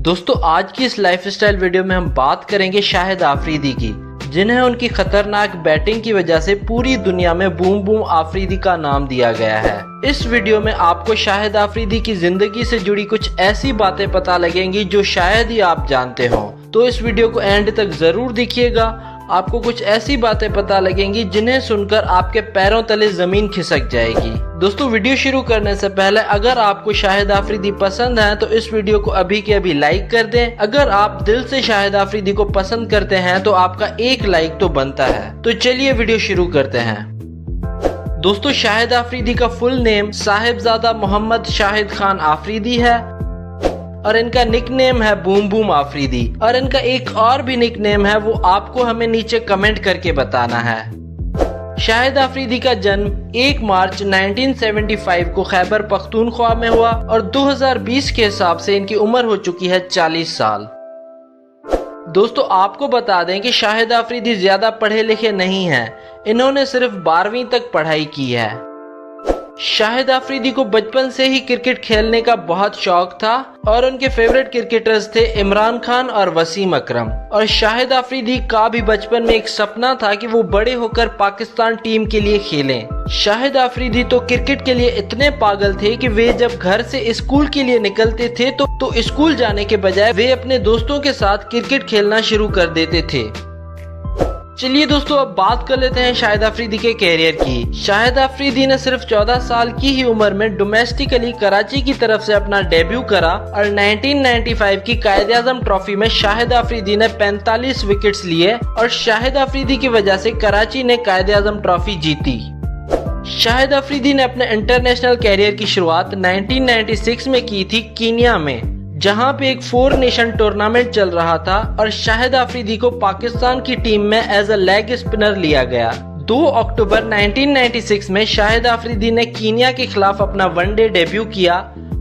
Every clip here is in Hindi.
दोस्तों आज की इस लाइफस्टाइल वीडियो में हम बात करेंगे शाहिद आफरीदी की, जिन्हें उनकी खतरनाक बैटिंग की वजह से पूरी दुनिया में बूम बूम आफरीदी का नाम दिया गया है। इस वीडियो में आपको शाहिद आफरीदी की जिंदगी से जुड़ी कुछ ऐसी बातें पता लगेंगी जो शायद ही आप जानते हो, तो इस वीडियो को एंड तक जरूर देखिएगा। आपको कुछ ऐसी बातें पता लगेंगी जिन्हें सुनकर आपके पैरों तले जमीन खिसक जाएगी। दोस्तों वीडियो शुरू करने से पहले अगर आपको शाहिद आफरीदी पसंद है तो इस वीडियो को अभी के अभी लाइक कर दें। अगर आप दिल से शाहिद आफरीदी को पसंद करते हैं तो आपका एक लाइक तो बनता है। तो चलिए वीडियो शुरू करते हैं। दोस्तों शाहिद आफरीदी का फुल नेम साहिबजादा मोहम्मद शाहिद खान आफरीदी है और इनका निकनेम है बूम बूम आफरीदी। और इनका एक और भी निकनेम है, वो आपको हमें नीचे कमेंट करके बताना है। शाहिद आफरीदी का जन्म 1 मार्च 1975 को खैबर पख्तूनख्वा में हुआ और 2020 के हिसाब से इनकी उम्र हो चुकी है 40 साल। दोस्तों आपको बता दें कि शाहिद आफरीदी ज्यादा पढ़े लिखे नहीं हैं, इन्होंने सिर्फ 12वीं तक पढ़ाई की है। शाहिद आफरीदी को बचपन से ही क्रिकेट खेलने का बहुत शौक था और उनके फेवरेट क्रिकेटर्स थे इमरान खान और वसीम अकरम। और शाहिद आफरीदी का भी बचपन में एक सपना था कि वो बड़े होकर पाकिस्तान टीम के लिए खेलें। शाहिद आफरीदी तो क्रिकेट के लिए इतने पागल थे कि वे जब घर से स्कूल के लिए निकलते थे तो स्कूल जाने के बजाय वे अपने दोस्तों के साथ क्रिकेट खेलना शुरू कर देते थे। चलिए दोस्तों अब बात कर लेते हैं शाहिद आफरीदी के कैरियर की। शाहिद आफरीदी ने सिर्फ 14 साल की ही उम्र में डोमेस्टिकली कराची की तरफ से अपना डेब्यू करा और 1995 की कायद-ए-आज़म ट्रॉफी में शाहिद आफरीदी ने 45 विकेट्स लिए और शाहिद आफरीदी की वजह से कराची ने कायद-ए-आज़म ट्रॉफी जीती। शाहिद आफरीदी ने अपने इंटरनेशनल कैरियर की शुरुआत 1996 में की थी कीनिया में, जहां पे एक 4 नेशन टूर्नामेंट चल रहा था और शाहिद आफरीदी को पाकिस्तान की टीम में एज अ लेग स्पिनर लिया गया। 2 अक्टूबर 1996 में शाहिद आफरीदी ने कीनिया के खिलाफ अपना वनडे डेब्यू किया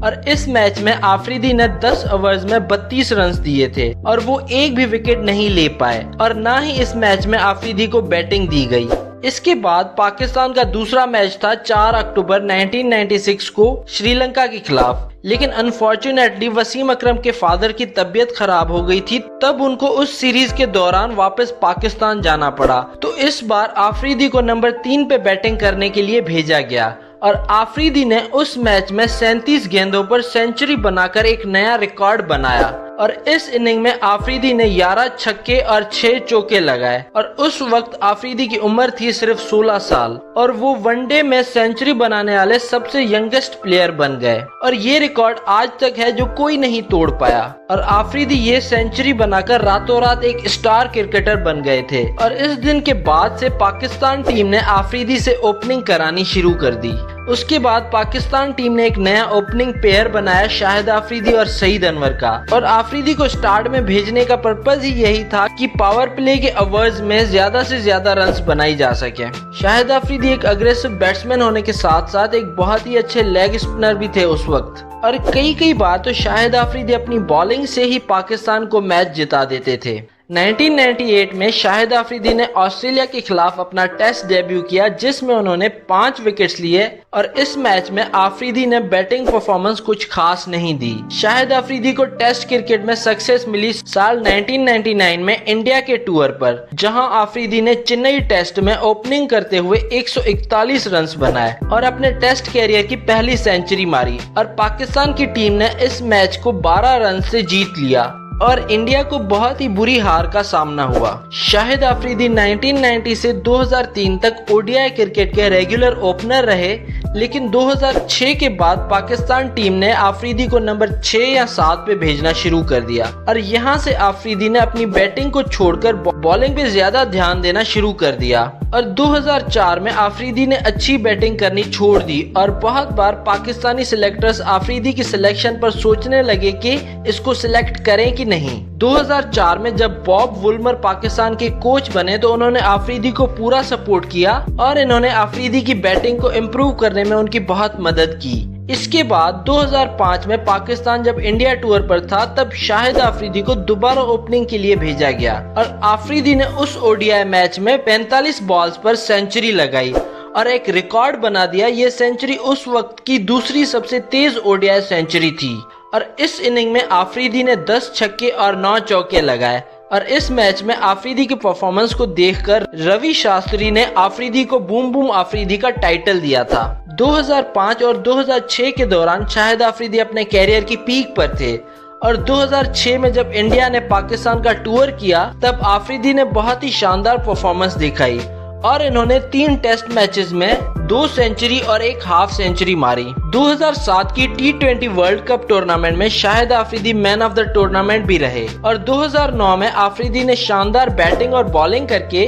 और इस मैच में आफरीदी ने 10 ओवर्स में 32 रन दिए थे और वो एक भी विकेट नहीं ले पाए और ना ही इस मैच में आफरीदी को बैटिंग दी गई। इसके बाद पाकिस्तान का दूसरा मैच था 4 अक्टूबर 1996 को श्रीलंका के खिलाफ, लेकिन अनफॉर्चुनेटली वसीम अकरम के फादर की तबीयत खराब हो गई थी, तब उनको उस सीरीज के दौरान वापस पाकिस्तान जाना पड़ा। तो इस बार आफरीदी को नंबर 3 पे बैटिंग करने के लिए भेजा गया और आफरीदी ने उस मैच में 37 गेंदों पर सेंचुरी बनाकर एक नया रिकॉर्ड बनाया और इस इनिंग में आफरीदी ने 11 छक्के और 6 चौके लगाए और उस वक्त आफरीदी की उम्र थी सिर्फ 16 साल और वो वनडे में सेंचुरी बनाने वाले सबसे यंगेस्ट प्लेयर बन गए और ये रिकॉर्ड आज तक है जो कोई नहीं तोड़ पाया। और आफरीदी ये सेंचुरी बनाकर रातों रात एक स्टार क्रिकेटर बन गए थे और इस दिन के बाद से पाकिस्तान टीम ने आफरीदी से ओपनिंग करानी शुरू कर दी। उसके बाद पाकिस्तान टीम ने एक नया ओपनिंग पेयर बनाया शाहिद आफरीदी और सईद अनवर का और आफरीदी को स्टार्ट में भेजने का पर्पज ही यही था कि पावर प्ले के ओवर्स में ज्यादा से ज्यादा रन्स बनाई जा सके। शाहिद आफरीदी एक अग्रेसिव बैट्समैन होने के साथ साथ एक बहुत ही अच्छे लेग स्पिनर भी थे उस वक्त और कई बार तो शाहिद आफरीदी अपनी बॉलिंग से ही पाकिस्तान को मैच जिता देते थे। 1998 में शाहिद आफरीदी ने ऑस्ट्रेलिया के खिलाफ अपना टेस्ट डेब्यू किया जिसमें उन्होंने 5 विकेट्स लिए और इस मैच में आफरीदी ने बैटिंग परफॉर्मेंस कुछ खास नहीं दी। शाहिद आफरीदी को टेस्ट क्रिकेट में सक्सेस मिली साल 1999 में इंडिया के टूर पर, जहां आफरीदी ने चेन्नई टेस्ट में ओपनिंग करते हुए 141 रन बनाए और अपने टेस्ट कैरियर की पहली सेंचुरी मारी और पाकिस्तान की टीम ने इस मैच को 12 रन से जीत लिया और इंडिया को बहुत ही बुरी हार का सामना हुआ। शाहिद आफरीदी 1990 से 2003 तक ओडीआई क्रिकेट के रेगुलर ओपनर रहे, लेकिन 2006 के बाद पाकिस्तान टीम ने आफरीदी को नंबर 6 या 7 पे भेजना शुरू कर दिया और यहाँ से आफरीदी ने अपनी बैटिंग को छोड़कर बॉलिंग पे ज्यादा ध्यान देना शुरू कर दिया और 2004 में आफरीदी ने अच्छी बैटिंग करनी छोड़ दी और बहुत बार पाकिस्तानी सिलेक्टर्स आफरीदी की सिलेक्शन पर सोचने लगे कि इसको सिलेक्ट करें कि नहीं। 2004 में जब बॉब वुल्मर पाकिस्तान के कोच बने तो उन्होंने आफरीदी को पूरा सपोर्ट किया और इन्होंने आफरीदी की बैटिंग को इम्प्रूव करने में उनकी बहुत मदद की। इसके बाद 2005 में पाकिस्तान जब इंडिया टूर पर था तब शाहिद आफरीदी को दोबारा ओपनिंग के लिए भेजा गया और आफरीदी ने उस ओडीआई मैच में 45 बॉल्स पर सेंचुरी लगाई और एक रिकॉर्ड बना दिया। ये सेंचुरी उस वक्त की दूसरी सबसे तेज ओडीआई सेंचुरी थी और इस इनिंग में आफरीदी ने 10 छक्के और 9 चौके लगाए और इस मैच में आफरीदी की परफॉर्मेंस को देखकर रवि शास्त्री ने आफरीदी को बूम बूम आफरीदी का टाइटल दिया था। 2005 और 2006 के दौरान शाहिद आफरीदी अपने कैरियर की पीक पर थे और 2006 में जब इंडिया ने पाकिस्तान का टूर किया तब आफरीदी ने बहुत ही शानदार परफॉर्मेंस दिखाई और इन्होंने 3 टेस्ट मैचेस में 2 सेंचुरी और 1 हाफ सेंचुरी मारी। 2007 की T20 वर्ल्ड कप टूर्नामेंट में Shahid Afridi man of the tournament भी रहे और 2009 में आफरीदी ने शानदार बैटिंग और बॉलिंग करके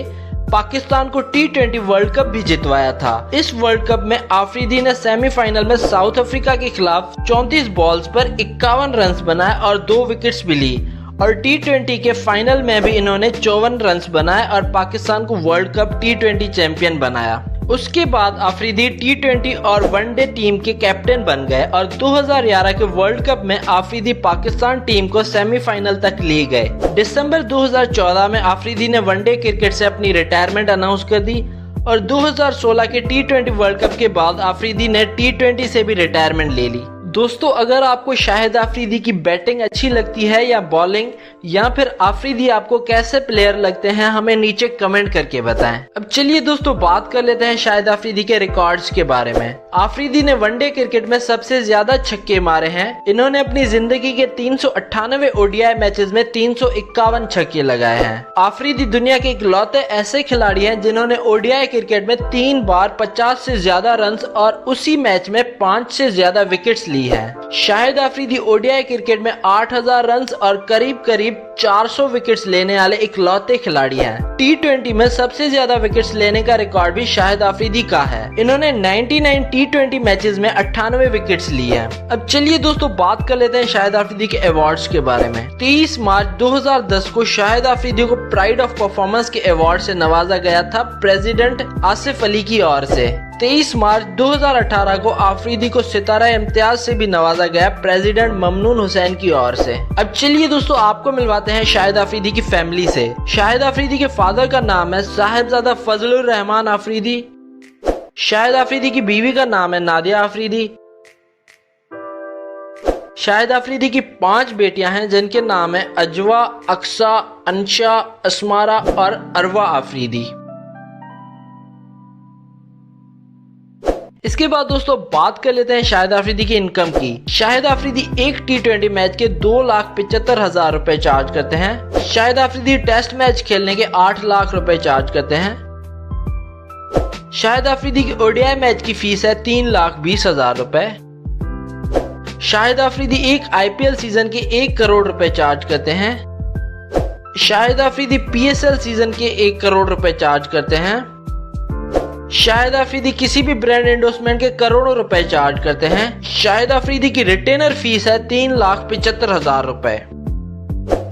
पाकिस्तान को T20 वर्ल्ड कप भी जितवाया था। इस वर्ल्ड कप में आफरीदी ने सेमीफाइनल में साउथ अफ्रीका के खिलाफ 34 बॉल्स पर 51 रन बनाए और 2 विकेट्स भी ली और T20 के फाइनल में भी इन्होंने 54 रन बनाए और पाकिस्तान को वर्ल्ड कप T20 चैंपियन बनाया। उसके बाद आफरीदी T20 और वनडे टीम के कैप्टन बन गए और 2011 के वर्ल्ड कप में आफरीदी पाकिस्तान टीम को सेमीफाइनल तक ले गए। दिसंबर 2014 में आफरीदी ने वनडे क्रिकेट से अपनी रिटायरमेंट अनाउंस कर दी और 2016 के T20 वर्ल्ड कप के बाद आफरीदी ने T20 से भी रिटायरमेंट ले ली। दोस्तों, अगर आपको शाहिद आफरीदी की बैटिंग अच्छी लगती है या बॉलिंग या फिर आफरीदी आपको कैसे प्लेयर लगते हैं, हमें नीचे कमेंट करके बताएं। अब चलिए दोस्तों बात कर लेते हैं शाहिद आफरीदी के रिकॉर्ड्स के बारे में। आफरीदी ने वनडे क्रिकेट में सबसे ज्यादा छक्के मारे हैं। इन्होंने अपनी जिंदगी के 398 ओडीआई मैचेस में 351 छक्के लगाए हैं। आफरीदी दुनिया के इकलौते ऐसे खिलाड़ी हैं जिन्होंने ओडीआई क्रिकेट में 3 बार 50 से ज्यादा रन और उसी मैच में 5 से ज्यादा विकेट्स ली है। शाहिद आफरीदी ओडीआई क्रिकेट में 8000 रन और करीब 400 विकेट्स लेने वाले इकलौते खिलाड़ी हैं। T20 में सबसे ज्यादा विकेट्स लेने का रिकॉर्ड भी शाहिद आफरीदी का है। इन्होंने 99 T20 मैचेस में 98 विकेट्स ली हैं। अब चलिए दोस्तों बात कर लेते हैं शाहिद आफरीदी के अवार्ड्स के बारे में। 23 मार्च 2010 को शाहिद आफरीदी को प्राइड ऑफ परफॉर्मेंस के अवार्ड से नवाजा गया था प्रेसिडेंट आसिफ अली की ओर से। 23 मार्च 2018 को आफरीदी को सितारा इम्तियाज से भी नवाजा गया प्रेसिडेंट ममनून हुसैन की ओर से। अब चलिए दोस्तों आपको मिलवाते हैं शाहिद आफरीदी की फैमिली से। शाहिद आफरीदी के फादर का नाम है साहिबजादा फजलुर रहमान आफरीदी। शाहिद आफरीदी की बीवी का नाम है नादिया आफरीदी। शाहिद आफरीदी की 5 बेटियां हैं जिनके नाम है अजवा, अक्सा, अंशा, असमारा और अरवा आफरीदी। इसके बाद दोस्तों बात कर लेते हैं शाहिद आफरीदी की इनकम की। शाहिद आफरीदी एक T20 मैच के 2,75,000 रुपए चार्ज करते हैं। शाहिद आफरीदी टेस्ट मैच खेलने के 8 लाख रुपए चार्ज करते हैं। शाहिद आफरीदी की ओडीआई मैच की फीस है 3,20,000 रुपए। शाहिद आफरीदी एक IPL सीजन के 1 करोड़ रुपए चार्ज करते हैं। शाहिद आफरीदी PSL सीजन के 1 करोड़ रुपए चार्ज करते हैं। शाहिद आफरीदी किसी भी ब्रांड एंडोर्समेंट के करोड़ों रुपए चार्ज करते हैं। शाहिद आफरीदी की रिटेनर फीस है 3,75,000 रुपए।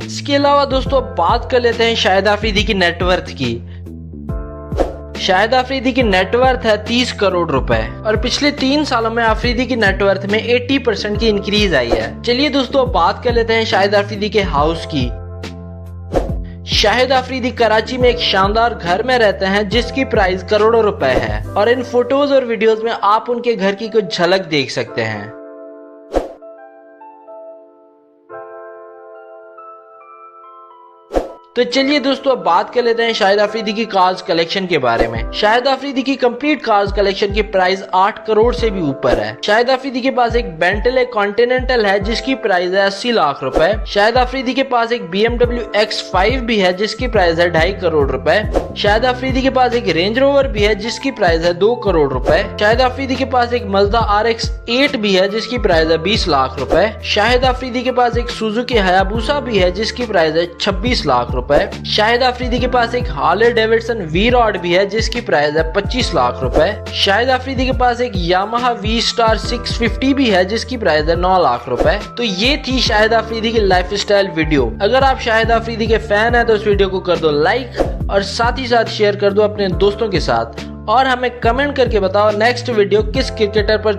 इसके अलावा दोस्तों बात कर लेते हैं शाहिद आफरीदी की नेटवर्थ की। शाहिद आफरीदी की नेटवर्थ है 30 करोड़ रुपए और पिछले 3 सालों में आफरीदी की नेटवर्थ में 80% की इंक्रीज आई है। चलिए दोस्तों बात कर लेते हैं शाहिद आफरीदी के हाउस की। शाहिद आफरीदी कराची में एक शानदार घर में रहते हैं जिसकी प्राइस करोड़ों रुपए है और इन फोटोज और वीडियोस में आप उनके घर की कुछ झलक देख सकते हैं। तो चलिए दोस्तों बात कर लेते हैं शाहिद आफरीदी की कार्स कलेक्शन के बारे में। शाहिद आफरीदी की कंप्लीट कार्स कलेक्शन की प्राइस 8 करोड़ से भी ऊपर है। शाहिद आफरीदी के पास एक बेंटले कॉन्टिनेंटल है जिसकी प्राइस है 80 लाख रुपए। शाहिद आफरीदी के पास एक BMW X5 भी है जिसकी प्राइस है 2.5 करोड़ रुपए। शाहिद आफरीदी के पास एक रेंज रोवर भी है जिसकी प्राइस है 2 करोड़ रुपए। शाहिद आफरीदी के पास एक मज़दा RX-8 भी है जिसकी प्राइस है 20 लाख रुपए। शाहिद आफरीदी के पास एक सुजुकी हयाबुसा भी है जिसकी प्राइस है 26 लाख रुपए। शाहिद आफरीदी के पास एक हार्ले डेविडसन V-Rod भी है जिसकी प्राइस है 25 लाख रुपए। शाहिद आफरीदी के पास एक यामाहा V-Star 650 भी है जिसकी प्राइस है 9 लाख रुपए। तो ये थी शाहिद आफरीदी की लाइफस्टाइल वीडियो। अगर आप शाहिद आफरीदी के फैन हैं तो इस वीडियो को कर दो लाइक और साथ ही साथ शेयर कर दो अपने दोस्तों के साथ और हमें कमेंट करके बताओ नेक्स्ट वीडियो किस क्रिकेटर पर